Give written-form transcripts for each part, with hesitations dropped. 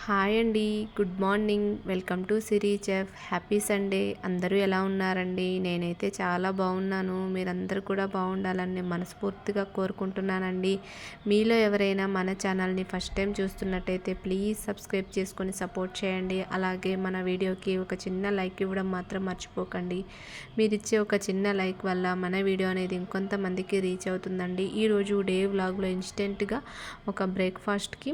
Hi అండి. Good morning. Welcome to Siri chef. Happy Sunday. అందరూ ఎలా ఉన్నారండి? నేనైతే చాలా బాగున్నాను. మీరందరూ కూడా బాగుండాలని నేను మనస్ఫూర్తిగా కోరుకుంటున్నానండి. మీలో ఎవరైనా మన ఛానల్ని ఫస్ట్ టైం చూస్తున్నట్టయితే ప్లీజ్ సబ్స్క్రైబ్ చేసుకొని సపోర్ట్ చేయండి. అలాగే మన వీడియోకి ఒక చిన్న లైక్ ఇవ్వడం మాత్రం మర్చిపోకండి. మీరిచ్చే ఒక చిన్న లైక్ వల్ల మన వీడియో అనేది ఇంకొంతమందికి రీచ్ అవుతుందండి. ఈరోజు డే వ్లాగ్లో ఇన్స్టెంట్గా ఒక బ్రేక్ఫాస్ట్కి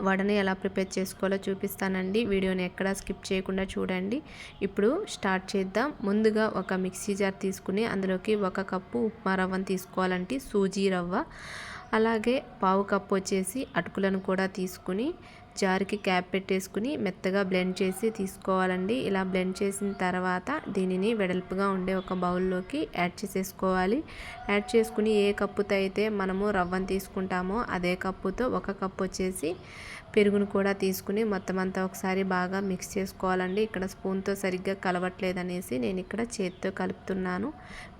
వడని ఎలా ప్రిపేర్ చేసుకోవాలో చూపిస్తానండి. వీడియోని ఎక్కడా స్కిప్ చేయకుండా చూడండి. ఇప్పుడు స్టార్ట్ చేద్దాం. ముందుగా ఒక మిక్సీ జార్ తీసుకుని అందులోకి 1 కప్పు ఉప్మా రవ్వను తీసుకోవాలంటే సూజీ రవ్వ, అలాగే పావు కప్పు వచ్చేసి అటుకులను కూడా తీసుకుని జార్కి క్యాప్ పెట్టేసుకుని మెత్తగా బ్లెండ్ చేసి తీసుకోవాలండి. ఇలా బ్లెండ్ చేసిన తర్వాత దీనిని వెడల్పుగా ఉండే ఒక బౌల్లోకి యాడ్ చేసేసుకోవాలి. యాడ్ చేసుకుని ఏ కప్పుతో అయితే మనము రవ్వను తీసుకుంటామో అదే కప్పుతో 1 కప్పు వచ్చేసి పెరుగును కూడా తీసుకుని మొత్తం అంతా ఒకసారి బాగా మిక్స్ చేసుకోవాలండి. ఇక్కడ స్పూన్తో సరిగ్గా కలవట్లేదనేసి నేను ఇక్కడ చేత్తో కలుపుతున్నాను.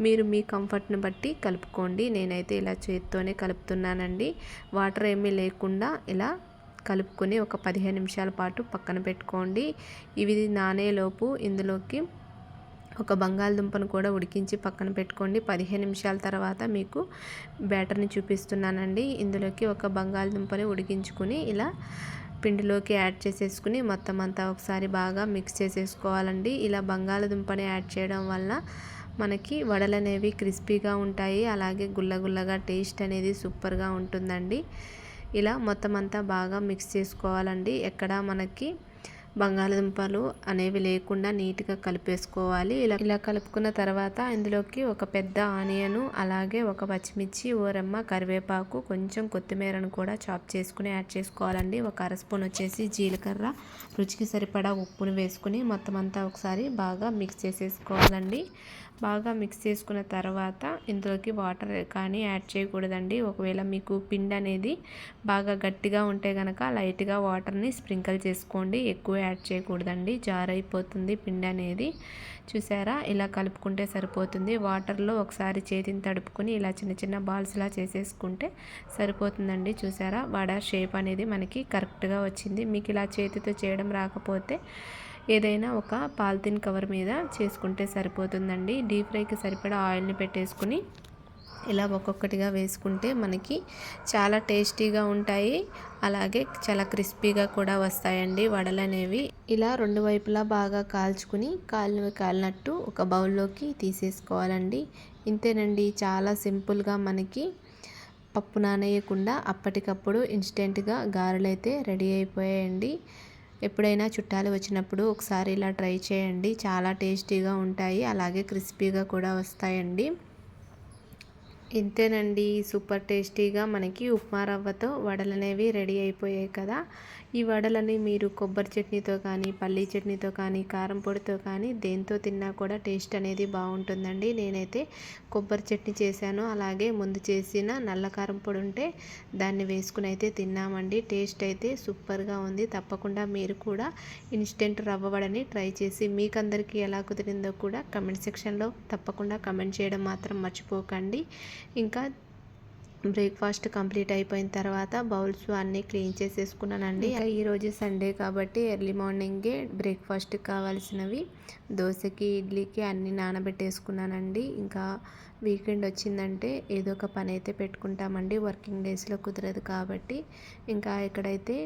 మీరు మీ కంఫర్ట్ని బట్టి కలుపుకోండి. నేనైతే ఇలా చేత్తోనే కలుపుతున్నానండి. వాటర్ ఏమీ లేకుండా ఇలా కలుపుకొని ఒక 15 నిమిషాల పాటు పక్కన పెట్టుకోండి. ఇవి నానేలోపు ఇందులోకి ఒక బంగాళదుంపను కూడా ఉడికించి పక్కన పెట్టుకోండి. 15 నిమిషాల తర్వాత మీకు బ్యాటర్ని చూపిస్తున్నానండి. ఇందులోకి ఒక బంగాళదుంపని ఉడికించుకుని ఇలా పిండిలోకి యాడ్ చేసేసుకుని మొత్తం అంతా ఒకసారి బాగా మిక్స్ చేసేసుకోవాలండి. ఇలా బంగాళదుంపని యాడ్ చేయడం వల్ల మనకి వడలు అనేవి క్రిస్పీగా ఉంటాయి. అలాగే గుల్లగుల్లగా టేస్ట్ అనేది సూపర్గా ఉంటుందండి. ఇలా మొత్తం అంతా బాగా మిక్స్ చేసుకోవాలండి. ఎక్కడ మనకి బంగాళదుంపలు అనేవి లేకుండా నీట్గా కలిపేసుకోవాలి. ఇలా కలుపుకున్న తర్వాత ఇందులోకి ఒక పెద్ద ఆనియను, అలాగే ఒక పచ్చిమిర్చి, ఓరెమ్మ, కరివేపాకు, కొంచెం కొత్తిమీరను కూడా చాప్ చేసుకుని యాడ్ చేసుకోవాలండి. ఒక అర స్పూన్ వచ్చేసి జీలకర్ర, రుచికి సరిపడా ఉప్పును వేసుకుని మొత్తం అంతా ఒకసారి బాగా మిక్స్ చేసేసుకోవాలండి. బాగా మిక్స్ చేసుకున్న తర్వాత ఇందులోకి వాటర్ కానీ యాడ్ చేయకూడదండి. ఒకవేళ మీకు పిండి అనేది బాగా గట్టిగా ఉంటే కనుక లైట్గా వాటర్ని స్ప్రింకిల్ చేసుకోండి. ఎక్కువ యాడ్ చేయకూడదండి, జారైపోతుంది పిండి అనేది. చూసారా, ఇలా కలుపుకుంటే సరిపోతుంది. వాటర్లో ఒకసారి చేతిని తడుపుకొని ఇలా చిన్న చిన్న బాల్స్లా చేసేసుకుంటే సరిపోతుందండి. చూసారా, వడ షేప్ అనేది మనకి కరెక్ట్గా వచ్చింది. మీకు ఇలా చేతితో చేయడం రాకపోతే ఏదైనా ఒక పాలిథిన్ కవర్ మీద చేసుకుంటే సరిపోతుందండి. డీప్ ఫ్రైకి సరిపడా ఆయిల్ని పెట్టేసుకుని ఇలా ఒక్కొక్కటిగా వేసుకుంటే మనకి చాలా టేస్టీగా ఉంటాయి. అలాగే చాలా క్రిస్పీగా కూడా వస్తాయండి వడలు అనేవి. ఇలా రెండు వైపులా బాగా కాల్చుకుని కాలినట్టు ఒక బౌల్లోకి తీసేసుకోవాలండి. ఇంతేనండి, చాలా సింపుల్గా మనకి పప్పు నానేయకుండా అప్పటికప్పుడు ఇన్స్టెంట్గా గారెలు అయితే రెడీ అయిపోయాయండి. ఎప్పుడైనా చుట్టాలు వచ్చినప్పుడు ఒకసారి ఇలా ట్రై చేయండి. చాలా టేస్టీగా ఉంటాయి, అలాగే క్రిస్పీగా కూడా వస్తాయండి. ఇంతేనండి, సూపర్ టేస్టీగా మనకి ఉప్మా రవ్వతో వడలు అనేవి రెడీ అయిపోయాయి కదా. ఈ వడలని మీరు కొబ్బరి చట్నీతో కానీ, పల్లీ చట్నీతో కానీ, కారం పొడితో కానీ దేంతో తిన్నా కూడా టేస్ట్ అనేది బాగుంటుందండి. నేనైతే కొబ్బరి చట్నీ చేశాను, అలాగే ముందు చేసిన నల్ల కారం పొడి ఉంటే దాన్ని వేసుకుని అయితే తిన్నామండి. టేస్ట్ అయితే సూపర్గా ఉంది. తప్పకుండా మీరు కూడా ఇన్స్టెంట్ రవ్వ వడని ట్రై చేసి మీకందరికీ ఎలా కుదిరిందో కూడా కమెంట్ సెక్షన్లో తప్పకుండా కమెంట్ చేయడం మాత్రం మర్చిపోకండి. ఇంకా బ్రేక్ఫాస్ట్ కంప్లీట్ అయిపోయిన తర్వాత బౌల్స్ అన్నీ క్లీన్ చేసేసుకున్నానండి. ఈరోజు సండే కాబట్టి ఎర్లీ మార్నింగే బ్రేక్ఫాస్ట్కి కావాల్సినవి దోశకి, ఇడ్లీకి అన్నీ నానబెట్టేసుకున్నానండి. ఇంకా వీకెండ్ వచ్చిందంటే ఏదో ఒక పని అయితే పెట్టుకుంటామండి. వర్కింగ్ డేస్లో కుదరదు కాబట్టి. ఇంకా ఇక్కడైతే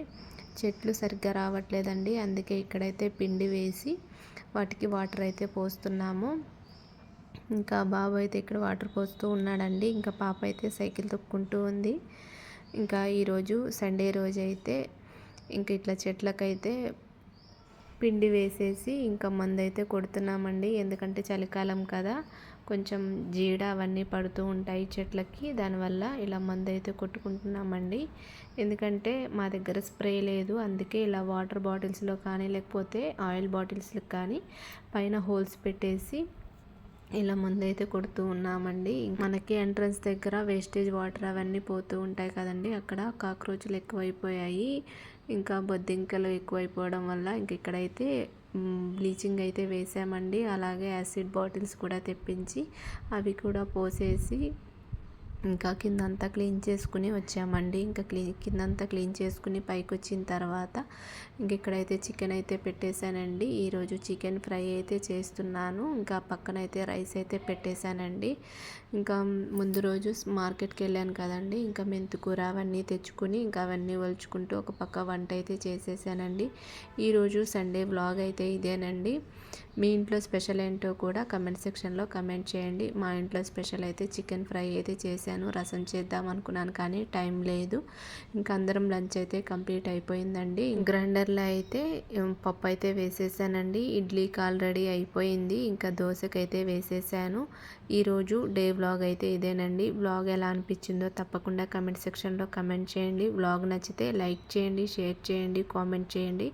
చెట్లు సరిగ్గా రావట్లేదండి, అందుకే ఇక్కడైతే పిండి వేసి వాటికి వాటర్ అయితే పోస్తున్నాము. ఇంకా బాబు అయితే ఇక్కడ వాటర్ పోస్తూ ఉన్నాడండి. ఇంకా పాప అయితే సైకిల్ తొక్కుంటూ ఉంది. ఇంకా ఈరోజు సండే రోజు అయితే ఇంక ఇట్లా చెట్లకైతే పిండి వేసేసి ఇంకా మందైతే కొడుతున్నామండి. ఎందుకంటే చలికాలం కదా, కొంచెం జీడ అవన్నీ పడుతూ ఉంటాయి చెట్లకి. దానివల్ల ఇలా మందైతే కొట్టుకుంటున్నామండి. ఎందుకంటే మా దగ్గర స్ప్రే లేదు, అందుకే ఇలా వాటర్ బాటిల్స్లో కానీ లేకపోతే ఆయిల్ బాటిల్స్కి కానీ పైన హోల్స్ పెట్టేసి ఇలా మందైతే కొడుతూ ఉన్నామండి. మనకి ఎంట్రన్స్ దగ్గర వేస్టేజ్ వాటర్ అవన్నీ పోతూ ఉంటాయి కదండి, అక్కడ కాక్రోచ్లు ఎక్కువైపోయాయి. ఇంకా బొద్దింకలు ఎక్కువైపోవడం వల్ల ఇంక ఇక్కడైతే బ్లీచింగ్ అయితే వేసామండి. అలాగే యాసిడ్ బాటిల్స్ కూడా తెప్పించి అవి కూడా పోసేసి ఇంకా కిందంతా క్లీన్ చేసుకుని వచ్చామండి. ఇంకా కిందంతా క్లీన్ చేసుకుని పైకి వచ్చిన తర్వాత ఇంక ఇక్కడైతే చికెన్ అయితే పెట్టేశానండి. ఈరోజు చికెన్ ఫ్రై అయితే చేస్తున్నాను. ఇంకా పక్కనైతే రైస్ అయితే పెట్టేశానండి. ఇంకా ముందు రోజు మార్కెట్కి వెళ్ళాను కదండి, ఇంకా మెంతికూర అవన్నీ తెచ్చుకుని ఇంకా అవన్నీ ఒలుచుకుంటూ ఒక పక్క వంట అయితే చేసేసానండి. ఈరోజు సండే వ్లాగ్ అయితే ఇదేనండి. మీ ఇంట్లో స్పెషల్ ఏంటో కూడా కమెంట్ సెక్షన్లో కమెంట్ చేయండి. మా ఇంట్లో స్పెషల్ అయితే చికెన్ ఫ్రై అయితే చేశాను. రసం చేద్దాం అనుకున్నాను కానీ టైం లేదు. ఇంకా అందరం లంచ్ అయితే కంప్లీట్ అయిపోయిందండి. గ్రైండర్లో అయితే పప్పు అయితే వేసేసానండి. ఇడ్లీకి ఆల్రెడీ అయిపోయింది. ఇంకా దోశకైతే వేసేసాను. ఈరోజు డే వ్లాగ్ అయితే ఇదేనండి. వ్లాగ్ ఎలా అనిపించిందో తప్పకుండా కమెంట్ సెక్షన్లో కమెంట్ చేయండి. వ్లాగ్ నచ్చితే లైక్ చేయండి, షేర్ చేయండి, కామెంట్ చేయండి.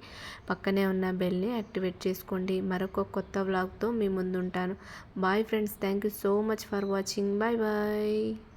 పక్కనే ఉన్న బెల్ని యాక్టివేట్ చేసుకోండి. మరొక కొత్త వ్లాగ్తో మీ ముందు ఉంటాను. Bye friends, thank you so much for watching. Bye bye.